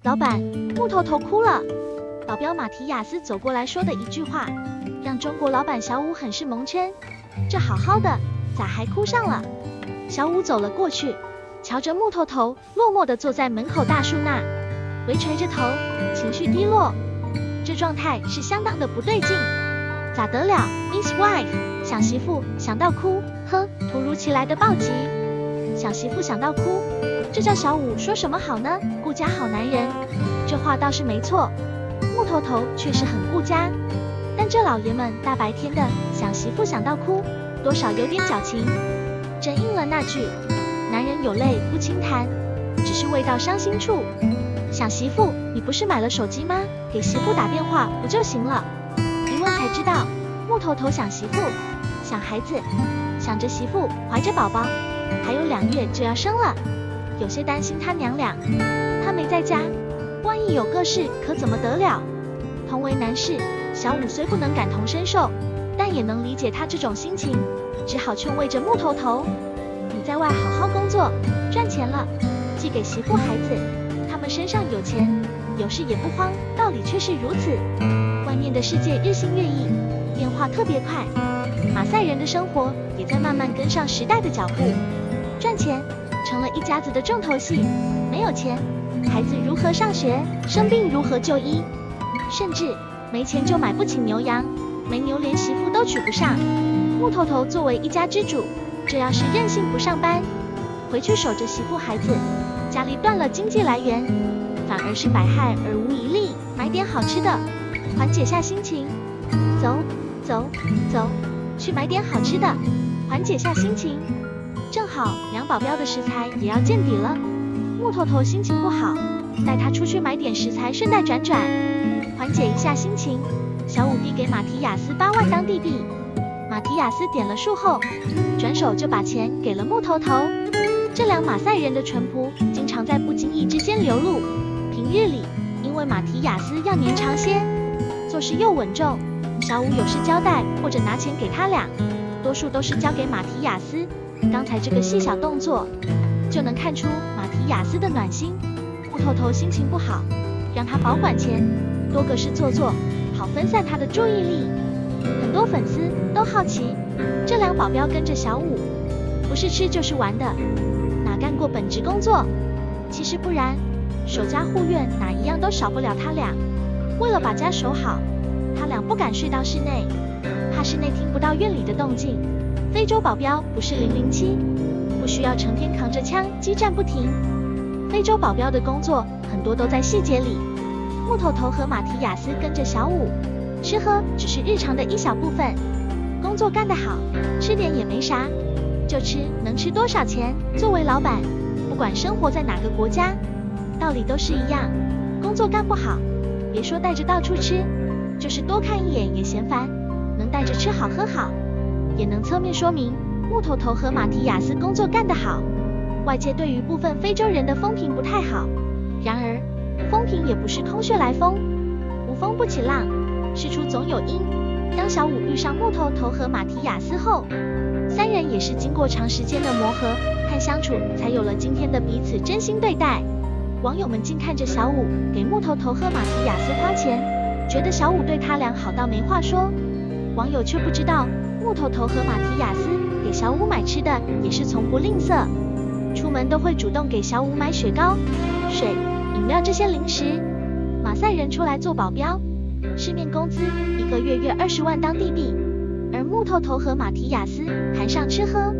老板，木头头哭了。保镖马提亚斯走过来说的一句话，让中国老板小武很是蒙圈。这好好的，咋还哭上了？小武走了过去，瞧着木头头落寞地坐在门口大树那，微垂着头，情绪低落。这状态是相当的不对劲。咋得了 ，Miss Wife？ 想媳妇想到哭，呵，突如其来的暴击。想媳妇想到哭，这叫小武说什么好呢？顾家好男人，这话倒是没错。木头头确实很顾家，但这老爷们大白天的想媳妇想到哭，多少有点矫情。真应了那句，男人有泪不轻弹，只是未到伤心处。想媳妇，你不是买了手机吗？给媳妇打电话不就行了？一问才知道，木头头想媳妇，想孩子，想着媳妇怀着宝宝，还有2月就要生了，有些担心他娘俩。他没在家，万一有个事可怎么得了？同为男士，小武虽不能感同身受，但也能理解他这种心情，只好劝慰着木头头：你在外好好工作，赚钱了，寄给媳妇孩子，他们身上有钱，有事也不慌。道理却是如此，外面的世界日新月异，变化特别快，马赛人的生活也在慢慢跟上时代的脚步。赚钱成了一家子的重头戏，没有钱，孩子如何上学，生病如何就医，甚至没钱就买不起牛羊，没牛连媳妇都娶不上。木头头作为一家之主，这要是任性不上班，回去守着媳妇孩子，家里断了经济来源，反而是百害而无一利。买点好吃的，缓解下心情。走，去买点好吃的，缓解下心情。正好梁保镖的食材也要见底了，木头头心情不好，带他出去买点食材，顺带转转，缓解一下心情。小武递给马提亚斯8万当地币，马提亚斯点了数后，转手就把钱给了木头头。这两马赛人的淳朴，经常在不经意之间流露。平日里，因为马提亚斯要年长些，做事又稳重，小武有事交代或者拿钱给他俩，多数都是交给马提亚斯。刚才这个细小动作，就能看出马提亚斯的暖心。木头头心情不好，让他保管钱，多个事做，好分散他的注意力。很多粉丝都好奇，这两保镖跟着小武，不是吃就是玩的，哪干过本职工作？其实不然，守家护院哪一样都少不了他俩。为了把家守好，他俩不敢睡到室内，怕室内听不到院里的动静。非洲保镖不是007，不需要成天扛着枪激战不停。非洲保镖的工作很多都在细节里。木头头和马提亚斯跟着小武，吃喝只是日常的一小部分。工作干得好，吃点也没啥，就吃能吃多少钱。作为老板，不管生活在哪个国家，道理都是一样。工作干不好，别说带着到处吃，就是多看一眼也嫌烦。能带着吃好喝好，也能侧面说明木头头和马提亚斯工作干得好。外界对于部分非洲人的风评不太好，然而风评也不是空穴来风，无风不起浪，事出总有因。当小武遇上木头头和马提亚斯后，3人也是经过长时间的磨合和相处，才有了今天的彼此真心对待。网友们竟看着小武给木头头和马提亚斯花钱，觉得小武对他俩好到没话说。网友却不知道，木头头和马提亚斯给小武买吃的也是从不吝啬，出门都会主动给小武买雪糕、水、饮料这些零食。马赛人出来做保镖，市面工资1个月约20万当地币，而木头头和马提亚斯含上吃喝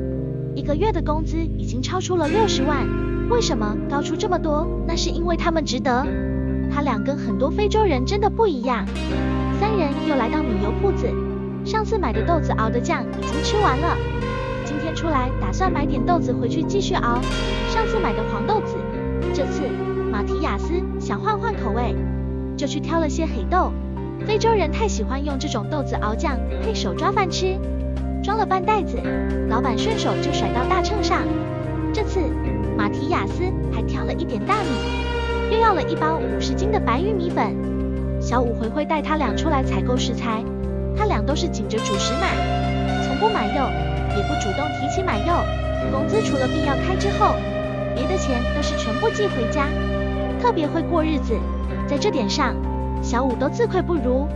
，1个月的工资已经超出了60万。为什么高出这么多？那是因为他们值得。他俩跟很多非洲人真的不一样。3人又来到米油铺子，上次买的豆子熬的酱已经吃完了，今天出来打算买点豆子回去继续熬。上次买的黄豆子，这次马提亚斯想换换口味，就去挑了些黑豆。非洲人太喜欢用这种豆子熬酱配手抓饭吃。装了半袋子，老板顺手就甩到大秤上。这次马提亚斯还挑了一点大米，又要了1包50斤的白玉米粉。小武会带他俩出来采购食材，他俩都是紧着主食买，从不买肉，也不主动提起买肉。工资除了必要开支后，别的钱都是全部寄回家。特别会过日子，在这点上，小五都自愧不如。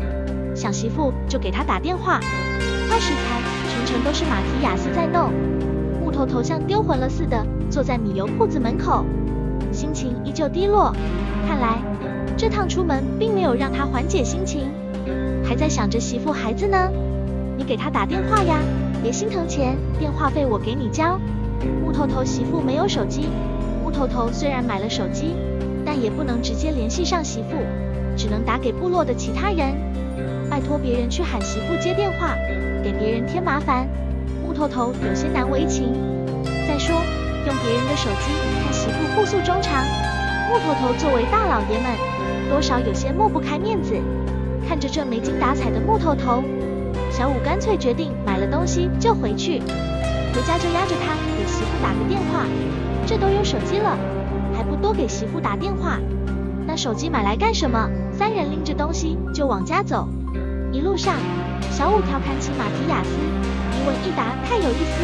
想媳妇就给他打电话，换食材全程都是马提亚斯在弄。木头头像丢魂了似的坐在米油铺子门口，心情依旧低落。看来这趟出门并没有让他缓解心情，还在想着媳妇孩子呢。你给他打电话呀，别心疼钱，电话费我给你交。木头头媳妇没有手机，木头头虽然买了手机，但也不能直接联系上媳妇，只能打给部落的其他人，拜托别人去喊媳妇接电话，给别人添麻烦。木头头有些难为情。再说用别人的手机看媳妇互诉衷肠，木头头作为大老爷们，多少有些抹不开面子。看着这没精打采的木头头，小五干脆决定买了东西就回去，回家就压着他给媳妇打个电话。这都有手机了，还不多给媳妇打电话？那手机买来干什么？三人拎着东西就往家走。一路上，小五调侃起马提亚斯，一问一答太有意思。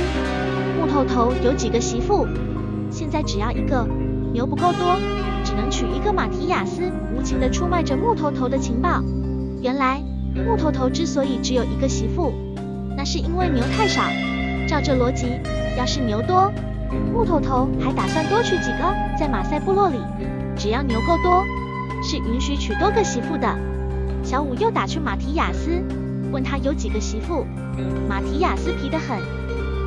木头头有几个媳妇？现在只要一个，牛不够多，只能娶一个。马提亚斯无情地出卖着木头头的情报。原来木头头之所以只有一个媳妇，那是因为牛太少。照这逻辑，要是牛多，木头头还打算多娶几个。在马赛部落里，只要牛够多，是允许娶多个媳妇的。小五又打去马提亚斯，问他有几个媳妇。马提亚斯皮得很，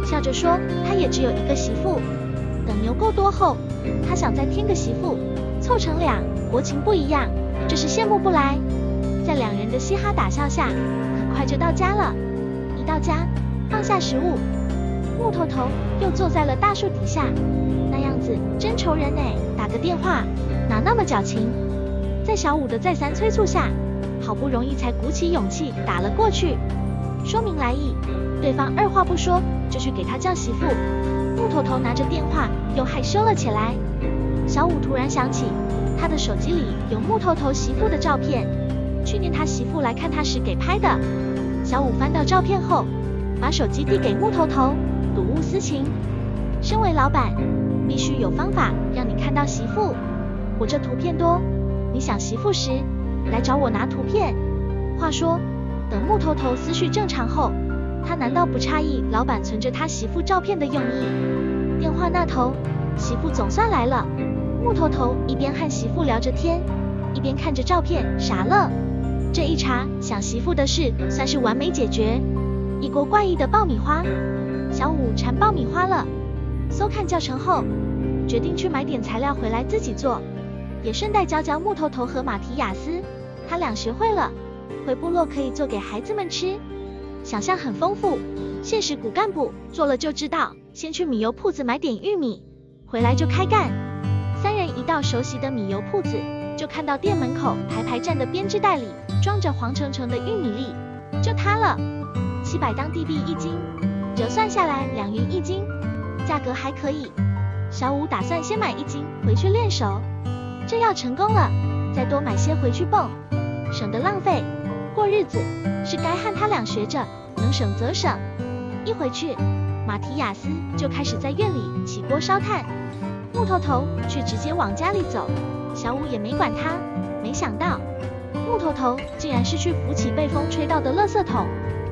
笑着说他也只有一个媳妇。等牛够多后，他想再添个媳妇，凑成俩，国情不一样，这是羡慕不来。在两人的嘻哈打笑下，很快就到家了。一到家，放下食物，木头头又坐在了大树底下，那样子真愁人哎。打个电话哪那么矫情？在小五的再三催促下，好不容易才鼓起勇气打了过去，说明来意。对方二话不说就去给他叫媳妇。木头头拿着电话又害羞了起来。小五突然想起他的手机里有木头头媳妇的照片，去年他媳妇来看他时给拍的。小五翻到照片后，把手机递给木头头，睹物思情。身为老板，必须有方法让你看到媳妇。我这图片多，你想媳妇时来找我拿图片。话说，等木头头思绪正常后，他难道不诧异老板存着他媳妇照片的用意？电话那头，媳妇总算来了。木头头一边和媳妇聊着天，一边看着照片，傻了。这一茬想媳妇的事算是完美解决。一锅怪异的爆米花，小五馋爆米花了，搜看教程后，决定去买点材料回来自己做，也顺带教教木头头和马提亚斯。他俩学会了，回部落可以做给孩子们吃。想象很丰富，现实骨干部做了就知道。先去米油铺子买点玉米，回来就开干。三人一到熟悉的米油铺子，就看到店门口排排站的编织袋里装着黄澄澄的玉米粒，就它了，700当地币1斤，折算下来2元1斤，价格还可以。小五打算先买1斤回去练手，这要成功了，再多买些回去蹦，省得浪费。过日子是该和他俩学着，能省则省。一回去，马提亚斯就开始在院里起锅烧炭，木头头却直接往家里走。小五也没管他，没想到木头头竟然是去扶起被风吹到的垃圾桶。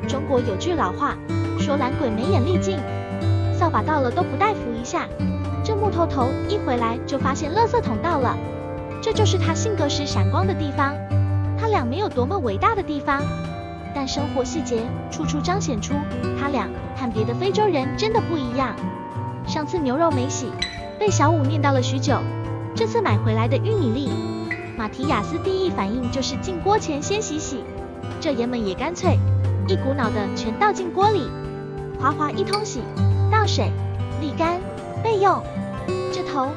中国有句老话说懒鬼没眼力劲，扫把到了都不带扶一下。这木头头一回来就发现垃圾桶到了，这就是他性格时闪光的地方。他俩没有多么伟大的地方，但生活细节处处彰显出他俩和别的非洲人真的不一样。上次牛肉没洗，被小五念叨了许久。这次买回来的玉米粒，马提亚斯第一反应就是进锅前先洗洗。这爷们也干脆，一股脑的全倒进锅里，哗哗一通洗，倒水，沥干，备用。这头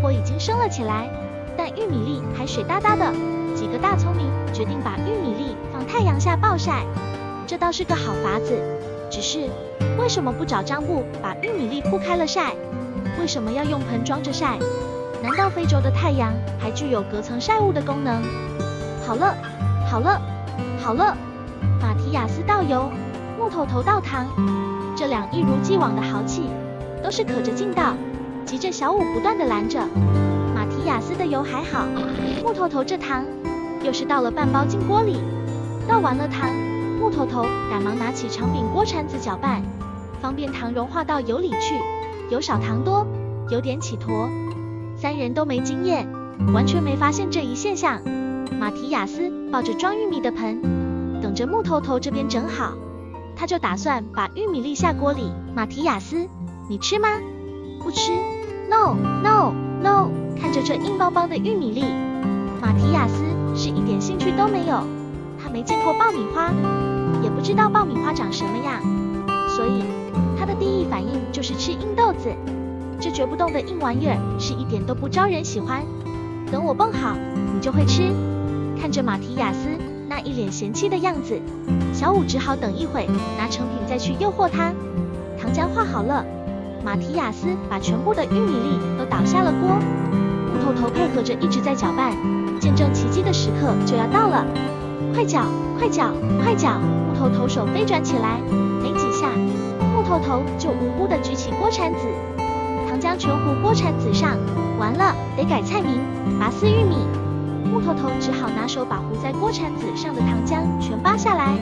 火已经升了起来，但玉米粒还水哒哒的。几个大聪明决定把玉米粒放太阳下暴晒，这倒是个好法子。只是为什么不找张布把玉米粒铺开了晒？为什么要用盆装着晒？难道非洲的太阳还具有隔层晒物的功能？好了，好了，好了！马提亚斯倒油，木头头倒糖，这俩一如既往的豪气，都是可着劲道，急着小五不断的拦着。马提雅思的油还好，木头头这糖又是倒了半包进锅里。倒完了糖，木头头赶忙拿起长柄锅铲子搅拌，方便糖融化到油里去，油少糖多，有点起坨。三人都没经验，完全没发现这一现象。马提亚斯抱着装玉米的盆，等着木头头这边整好，他就打算把玉米粒下锅里。马提亚斯，你吃吗？不吃。No No No！ 看着这硬邦邦的玉米粒，马提亚斯是一点兴趣都没有。他没见过爆米花，也不知道爆米花长什么样，所以他的第一反应就是吃硬豆子。这嚼不动的硬玩意儿是一点都不招人喜欢。等我蹦好，你就会吃。看着马提亚斯那一脸嫌弃的样子，小五只好等一会，拿成品再去诱惑他。糖浆化好了，马提亚斯把全部的玉米粒都倒下了锅。木头头配合着一直在搅拌，见证奇迹的时刻就要到了。快搅，快搅，快搅！木头头手飞转起来，没几下，木头头就无辜地举起锅铲子，糖浆全糊锅铲子上。完了，得改菜名，拔丝玉米。木头头只好拿手把糊在锅铲子上的糖浆全扒下来。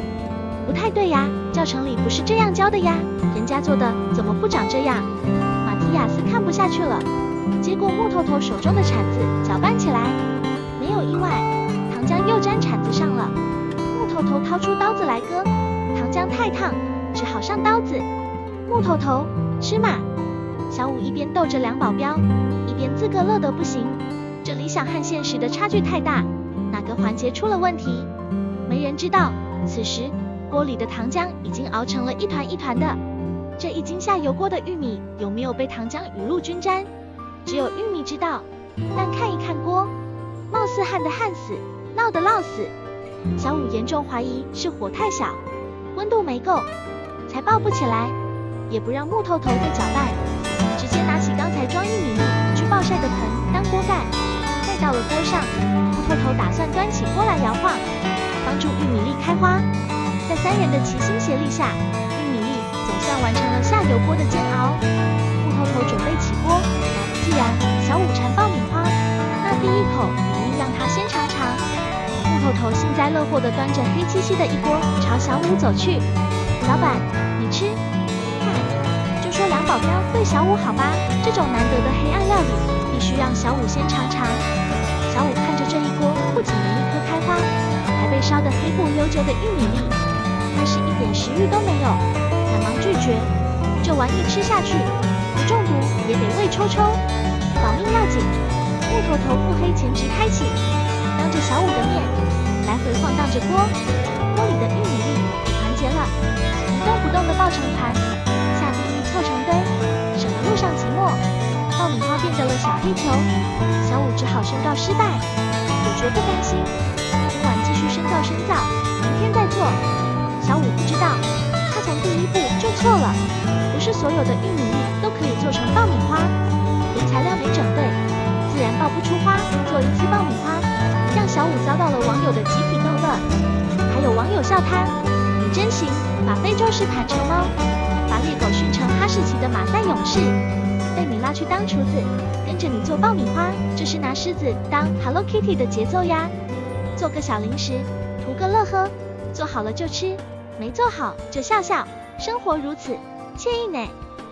不太对呀，教程里不是这样教的呀，人家做的怎么不长这样？马提亚斯看不下去了，接过木头头手中的铲子搅拌起来。没有意外，糖浆又沾铲子上了。木头头掏出刀子来割，糖浆太烫，只好上刀子。木头头，吃嘛！小五一边逗着两保镖，一边自个乐得不行。这理想和现实的差距太大，哪个环节出了问题？没人知道。此时锅里的糖浆已经熬成了一团一团的，这一经下油锅的玉米有没有被糖浆雨露均沾，只有玉米知道。但看一看锅，貌似旱的旱死，涝的涝死。小五严重怀疑是火太小，温度没够，才爆不起来。也不让木头头再搅拌，直接拿起刚才装玉米粒去暴晒的盆当锅盖，盖到了锅上。木头头打算端起锅来摇晃，帮助玉米粒开花。在三人的齐心协力下，玉米粒总算完成了下油锅的煎熬。木头头准备起锅，既然小五馋爆米花，那第一口一定让他先尝尝。木头头幸灾乐祸地端着黑漆漆的一锅朝小五走去。老板，你吃？看，就说两保镖对小五好吧，这种难得的黑暗料理必须让小五先尝尝。小五看着这一锅不仅没一颗开花，还被烧得黑不溜秋的玉米粒，他是一点食欲都没有，赶忙拒绝。这玩意吃下去，不中毒也得胃抽抽，保命要紧。木头头腹黑前直开启，当着小五的面来回晃荡着锅，锅里的玉米粒团结了，一动不动地抱成团，下地狱凑成堆，省得路上寂寞。爆米花变得了小黑球，小五只好宣告失败，我绝不甘心，今晚继续深造深造，明天再做。小五不知道，他从第一步就错了，不是所有的玉米粒都可以做成爆米花，原材料没整对，自然爆不出花。做一次爆米花，让小五遭到了网友的集体逗乐，还有网友笑他，你真行，把非洲狮盘成猫，把猎狗训成哈士奇的马赛勇士，被你拉去当厨子，跟着你做爆米花，这是拿狮子当 Hello Kitty 的节奏呀。做个小零食，图个乐呵，做好了就吃，没做好就笑笑，生活如此，惬意呢。